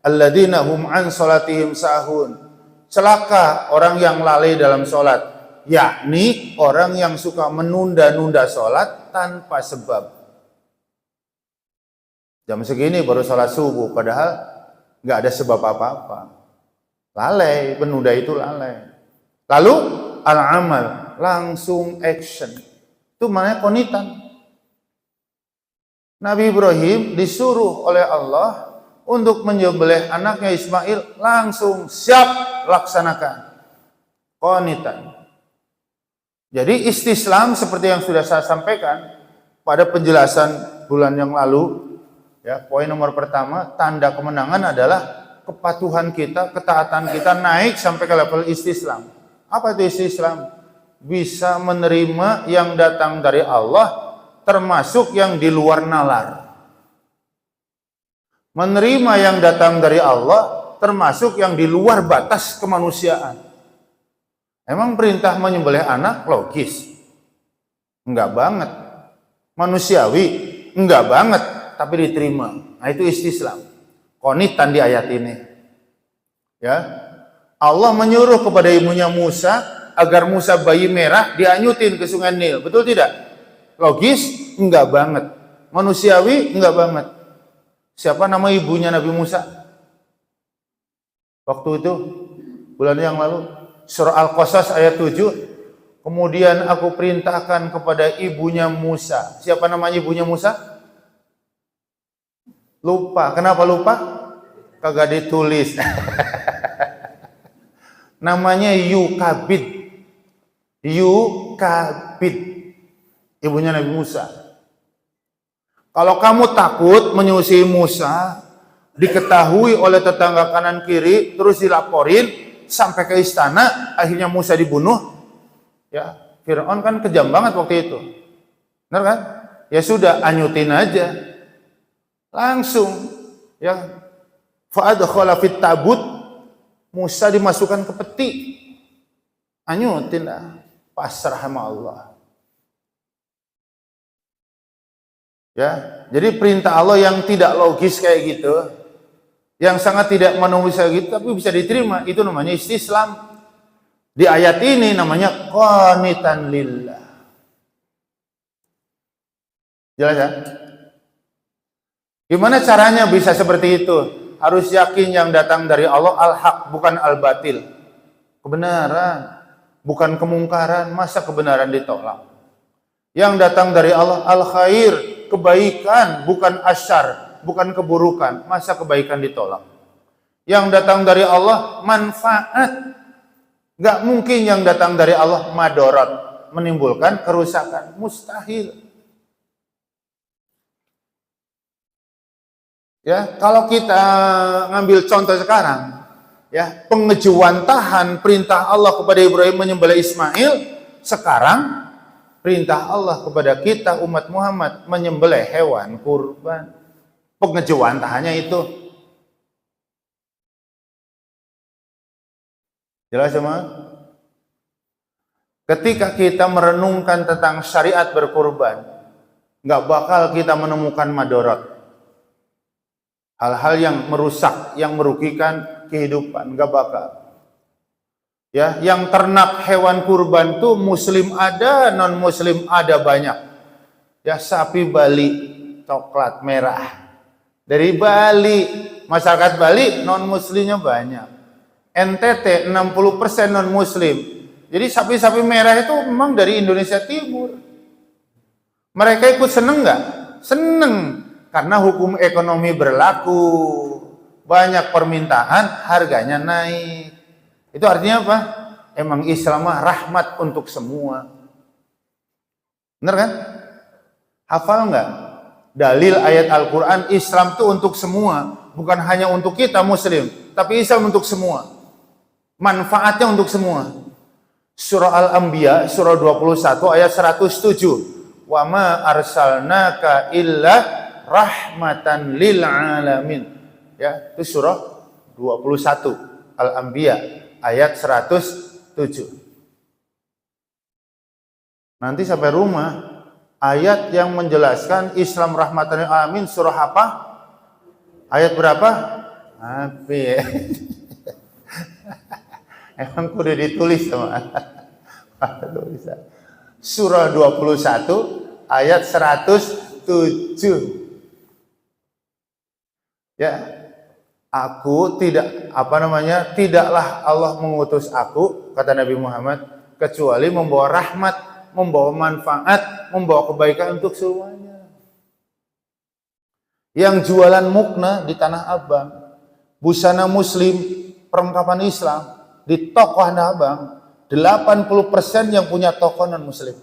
Alladzina hum an salatihim sahun. Celaka orang yang lalai dalam salat, yakni orang yang suka menunda-nunda salat tanpa sebab. Jam segini baru salat subuh, padahal nggak ada sebab apa-apa. Lalai, penunda itu lalai. Lalu al-amal, langsung action. Itu namanya qanitan. Nabi Ibrahim disuruh oleh Allah untuk menyembelih anaknya Ismail, langsung siap laksanakan. Qanitan. Jadi istislam seperti yang sudah saya sampaikan pada penjelasan bulan yang lalu, ya, poin nomor pertama, tanda kemenangan adalah kepatuhan kita, ketaatan kita naik sampai ke level istislam. Apa itu istislam? Bisa menerima yang datang dari Allah, termasuk yang di luar nalar. Menerima yang datang dari Allah, termasuk yang di luar batas kemanusiaan. Emang perintah menyembelih anak logis? Enggak banget. Manusiawi? Enggak banget, tapi diterima. Nah, itu istislam. Qanitan di ayat ini. Ya. Allah menyuruh kepada ibunya Musa agar Musa bayi merah dianyutin ke Sungai Nil. Betul tidak? Logis? Enggak banget. Manusiawi? Enggak banget. Siapa nama ibunya Nabi Musa? Waktu itu, bulan yang lalu, surah Al-Qasas ayat 7. Kemudian aku perintahkan kepada ibunya Musa. Siapa namanya ibunya Musa? Lupa. Kenapa lupa? Kagak ditulis. Namanya Yukabid. Yukabid. ibunya Nabi Musa. Kalau kamu takut menyusui Musa, diketahui oleh tetangga kanan kiri, terus dilaporin sampai ke istana, akhirnya Musa dibunuh. Ya, Fir'aun kan kejam banget waktu itu. Benar kan? Ya sudah, anyutin aja. Langsung ya, fa'adkhala fit tabut, Musa dimasukkan ke peti. Anyutin lah, pasrah sama Allah. Ya, jadi perintah Allah yang tidak logis kayak gitu, yang sangat tidak manusia gitu, tapi bisa diterima, itu namanya istislam. Di ayat ini namanya qanitan lillah. Jelas ya? Gimana caranya bisa seperti itu? Harus yakin yang datang dari Allah al-haq, bukan al-batil. Kebenaran, bukan kemungkaran. Masa kebenaran ditolak? Yang datang dari Allah al-khair, kebaikan, bukan asyar, bukan keburukan. Masa kebaikan ditolak? Yang datang dari Allah manfaat. Gak mungkin yang datang dari Allah madarat, menimbulkan kerusakan. Mustahil. Ya, kalau kita ngambil contoh sekarang, ya, pengejuwantahan perintah Allah kepada Ibrahim menyembelih Ismail, sekarang perintah Allah kepada kita umat Muhammad menyembelih hewan kurban. Pengejuwantahannya itu. Jelas semua? Ketika kita merenungkan tentang syariat berkurban, nggak bakal kita menemukan madarat. Hal-hal yang merusak, yang merugikan kehidupan, nggak bakal. Ya, yang ternak hewan kurban tuh muslim ada, non muslim ada banyak. Ya, sapi Bali coklat merah dari Bali, masyarakat Bali non muslimnya banyak. NTT 60% non muslim. Jadi sapi-sapi merah itu memang dari Indonesia Timur. Mereka ikut seneng nggak? Seneng. Karena hukum ekonomi berlaku, banyak permintaan, harganya naik. Itu artinya apa? Emang Islam rahmat untuk semua. Benar kan? Hafal nggak? Dalil ayat Al-Quran, Islam itu untuk semua. Bukan hanya untuk kita muslim, tapi Islam untuk semua. Manfaatnya untuk semua. Surah Al-Anbiya, surah 21 ayat 107. Wa ma arsalnaka illa rahmatan lil alamin. Ya, itu surah 21 Al-Anbiya ayat 107. Nanti sampai rumah ayat yang menjelaskan Islam rahmatan lil alamin surah apa? Ayat berapa? Apa ya? Emang udah ditulis sama. Surah 21 ayat 107. Ya, aku tidaklah Allah mengutus aku, kata Nabi Muhammad, kecuali membawa rahmat, membawa manfaat, membawa kebaikan untuk semuanya. Yang jualan mukna di Tanah Abang, busana muslim, perlengkapan Islam di toko Tanah Abang, 80% yang punya toko non muslim.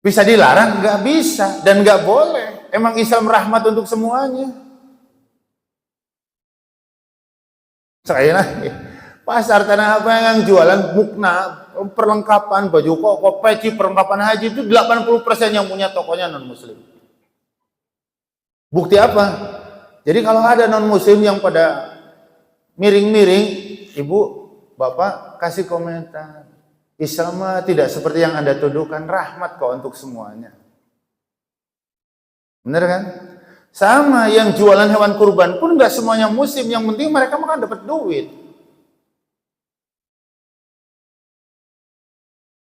Bisa dilarang? Nggak bisa dan nggak boleh. Emang Islam rahmat untuk semuanya. Sekali lagi, pasar Tanah Abang yang jualan mukna, perlengkapan, baju koko, peci, perlengkapan haji itu 80% yang punya tokonya non muslim. Bukti apa? Jadi kalau ada non muslim yang pada miring-miring, ibu, bapak kasih komentar. Islam tidak seperti yang Anda tuduhkan, rahmat kok untuk semuanya. Benar kan? Sama yang jualan hewan kurban pun nggak semuanya muslim, yang penting mereka makan dapat duit.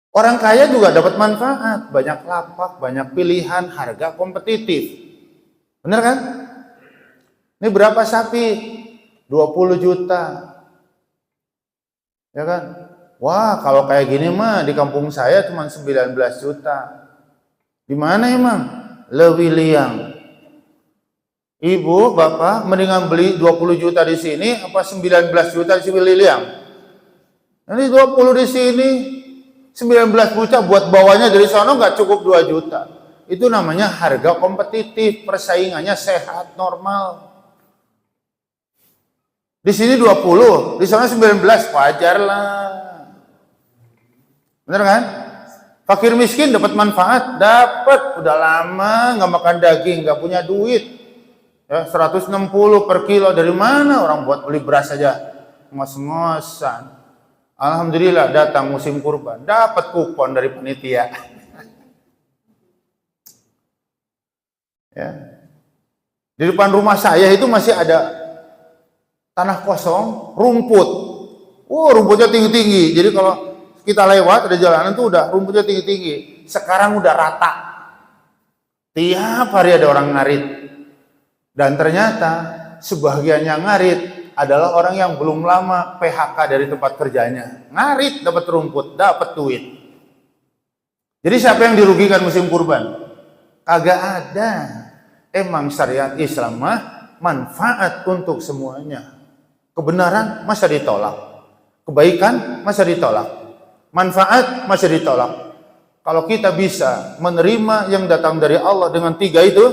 Orang kaya juga dapat manfaat, banyak lapak, banyak pilihan, harga kompetitif. Benar kan? Ini berapa sapi? 20 juta. Ya kan? Wah, kalau kayak gini mah di kampung saya cuma 19 juta. Di mana emang? Lewiliang. Ibu, bapak, mendingan beli 20 juta di sini apa 19 juta di Lewiliang? Nanti 20 di sini, 19 juta buat bawanya dari sono nggak cukup 2 juta. Itu namanya harga kompetitif, persaingannya sehat, normal. Di sini 20, di sana 19, wajar lah. Bener kan? Fakir miskin dapat manfaat, dapat. Udah lama nggak makan daging, nggak punya duit. Ya, 160 per kilo, dari mana orang buat beli beras aja? Ngos-ngosan. Alhamdulillah datang musim kurban, dapat kupon dari panitia. Ya. Di depan rumah saya itu masih ada tanah kosong, rumput. Rumputnya tinggi-tinggi. Jadi kalau kita lewat ada jalanan tuh udah rumputnya tinggi-tinggi. Sekarang udah rata. Tiap hari ada orang ngarit. Dan ternyata sebagian yang ngarit adalah orang yang belum lama PHK dari tempat kerjanya. Ngarit dapat rumput, dapat duit. Jadi siapa yang dirugikan musim kurban? Kagak ada. Emang syariat Islam mah manfaat untuk semuanya. Kebenaran masa ditolak, kebaikan masa ditolak, manfaat masa ditolak. Kalau kita bisa menerima yang datang dari Allah dengan 3 itu,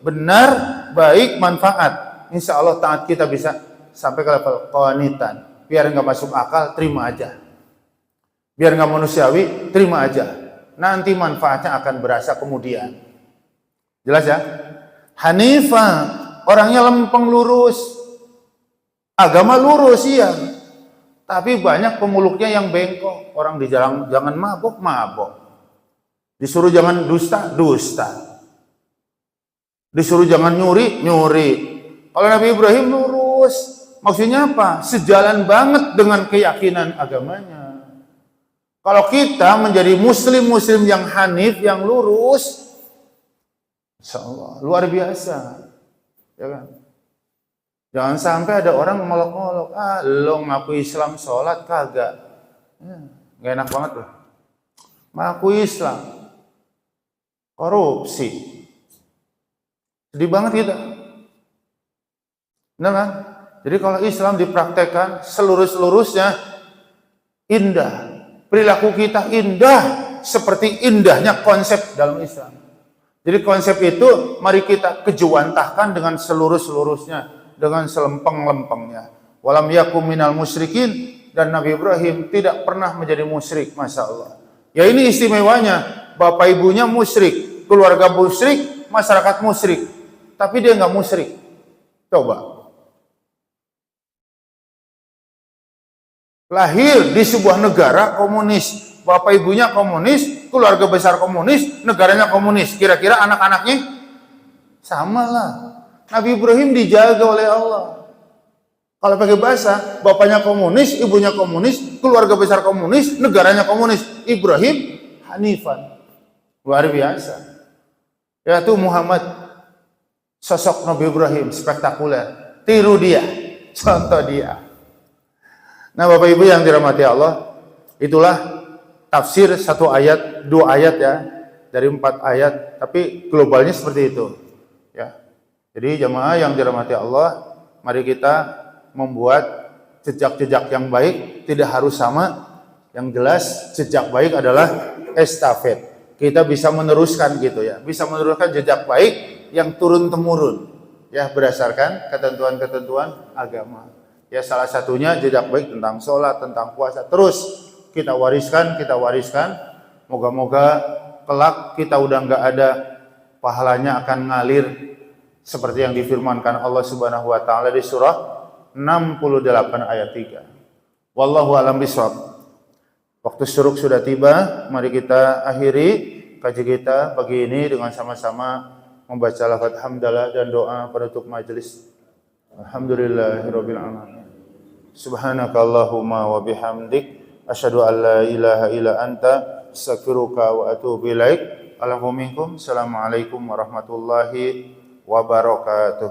benar, baik, manfaat, insya Allah taat kita bisa sampai ke level qanitan. Biar nggak masuk akal, terima aja. Biar nggak manusiawi, terima aja. Nanti manfaatnya akan berasa kemudian. Jelas ya? Hanifah, orangnya lempeng lurus. Agama lurus iya, tapi banyak pemuluknya yang bengkok. Orang di jalan jangan mabok, mabok. Disuruh jangan dusta, dusta. Disuruh jangan nyuri, nyuri. Kalau Nabi Ibrahim lurus, maksudnya apa? Sejalan banget dengan keyakinan agamanya. Kalau kita menjadi muslim-muslim yang hanif, yang lurus, insya Allah luar biasa, ya kan? Jangan sampai ada orang ngolok-ngolok, lo ngaku Islam sholat kagak, gak enak banget loh. Ngaku Islam, korupsi, sedih banget kita, benar kan? Jadi kalau Islam dipraktekkan selurus-lurusnya indah, perilaku kita indah seperti indahnya konsep dalam Islam. Jadi konsep itu mari kita kejuantahkan dengan seluruh-seluruhnya, dengan selempeng-lempengnya. Walam yakum minal musyrikin, dan Nabi Ibrahim tidak pernah menjadi musyrik, Masya Allah. Ya ini istimewanya, bapak ibunya musyrik, keluarga musyrik, masyarakat musyrik, tapi dia nggak musyrik. Coba. Lahir di sebuah negara komunis, bapak ibunya komunis, keluarga besar komunis, negaranya komunis. Kira-kira anak-anaknya sama lah. Nabi Ibrahim dijaga oleh Allah. Kalau pakai bahasa, bapaknya komunis, ibunya komunis, keluarga besar komunis, negaranya komunis. Ibrahim hanifan. Luar biasa. Yaitu Muhammad, sosok Nabi Ibrahim spektakuler. Tiru dia, contoh dia. Nah, Bapak Ibu yang dirahmati Allah, itulah tafsir 1 ayat, 2 ayat ya, dari 4 ayat, tapi globalnya seperti itu. Ya. Jadi jamaah yang dirahmati Allah, mari kita membuat jejak-jejak yang baik, tidak harus sama. Yang jelas jejak baik adalah estafet. Kita bisa meneruskan gitu ya, bisa meneruskan jejak baik yang turun-temurun ya, berdasarkan ketentuan-ketentuan agama. Ya salah satunya jejak baik tentang sholat, tentang puasa. Terus kita wariskan. Moga-moga kelak kita udah nggak ada, pahalanya akan ngalir seperti yang difirmankan Allah Subhanahu wa taala di surah 68 ayat 3. Wallahu a'lam bishawab. Waktu syuruk sudah tiba, mari kita akhiri kaji kita pagi ini dengan sama-sama membaca lafaz hamdalah dan doa penutup majelis. Alhamdulillahirabbil alamin. Subhanakallahumma wa bihamdik asyhadu an la ilaha illa anta astaghfiruka wa atubu ilaik. Assalamualaikum warahmatullahi wabarakatuh.